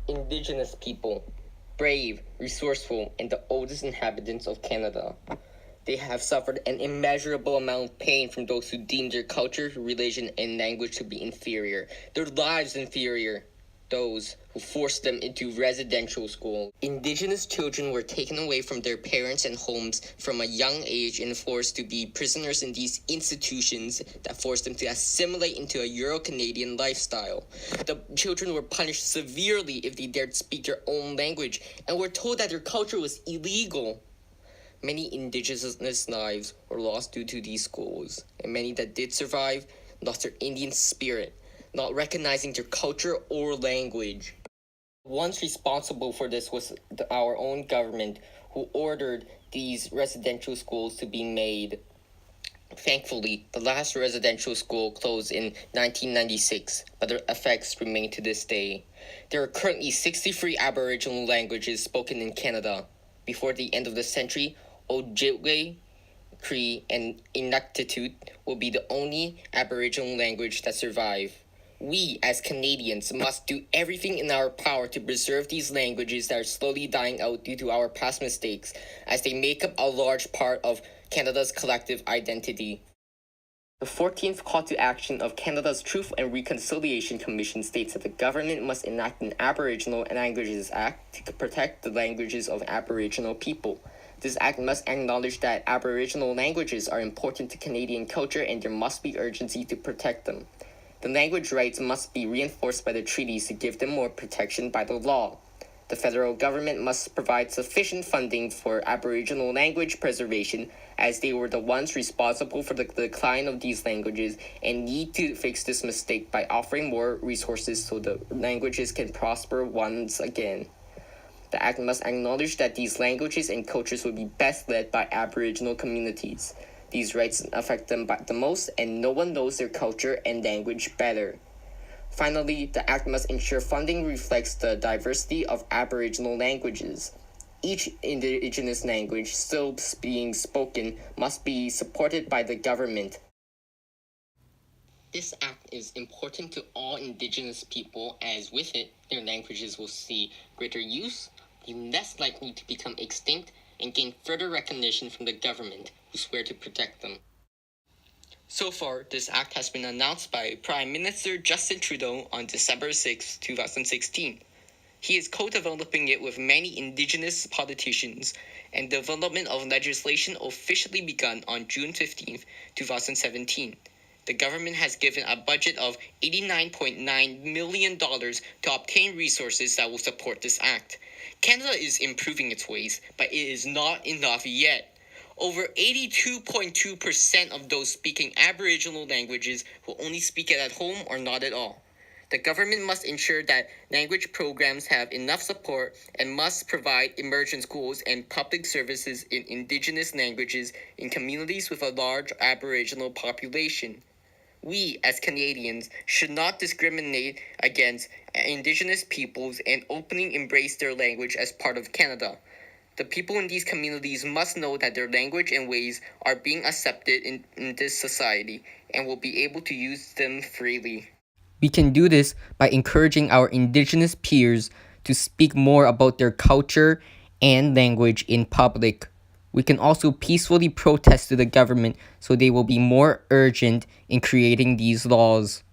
Indigenous people, brave, resourceful, and the oldest inhabitants of Canada. They have suffered an immeasurable amount of pain from those who deem their culture, religion, and language to be inferior, their lives inferior. Those who forced them into residential school. Indigenous children were taken away from their parents and homes from a young age and forced to be prisoners in these institutions that forced them to assimilate into a Euro-Canadian lifestyle. The children were punished severely if they dared speak their own language and were told that their culture was illegal. Many Indigenous lives were lost due to these schools, and many that did survive lost their Indian spirit, not recognizing their culture or language. Once responsible for this was our own government, who ordered these residential schools to be made. Thankfully, the last residential school closed in 1996, but their effects remain to this day. There are currently 63 Aboriginal languages spoken in Canada. Before the end of the century, Ojibwe, Cree, and Inuktitut will be the only Aboriginal language that survive. We, as Canadians, must do everything in our power to preserve these languages that are slowly dying out due to our past mistakes, as they make up a large part of Canada's collective identity. The 14th Call to Action of Canada's Truth and Reconciliation Commission states that the government must enact an Aboriginal Languages Act to protect the languages of Aboriginal people. This act must acknowledge that Aboriginal languages are important to Canadian culture and there must be urgency to protect them. The language rights must be reinforced by the treaties to give them more protection by the law. The federal government must provide sufficient funding for Aboriginal language preservation, as they were the ones responsible for the decline of these languages and need to fix this mistake by offering more resources so the languages can prosper once again. The act must acknowledge that these languages and cultures will be best led by Aboriginal communities. These rights affect them the most, and no one knows their culture and language better. Finally, the act must ensure funding reflects the diversity of Aboriginal languages. Each Indigenous language still being spoken must be supported by the government. This act is important to all Indigenous people, as with it, their languages will see greater use, be less likely to become extinct, and gain further recognition from the government, who swear to protect them. So far, this act has been announced by Prime Minister Justin Trudeau on December 6, 2016. He is co-developing it with many Indigenous politicians, and development of legislation officially begun on June 15, 2017. The government has given a budget of $89.9 million to obtain resources that will support this act. Canada is improving its ways, but it is not enough yet. Over 82.2% of those speaking Aboriginal languages will only speak it at home or not at all. The government must ensure that language programs have enough support and must provide immersion schools and public services in Indigenous languages in communities with a large Aboriginal population. We, as Canadians, should not discriminate against Indigenous peoples and openly embrace their language as part of Canada. The people in these communities must know that their language and ways are being accepted in this society and will be able to use them freely. We can do this by encouraging our Indigenous peers to speak more about their culture and language in public. We can also peacefully protest to the government so they will be more urgent in creating these laws.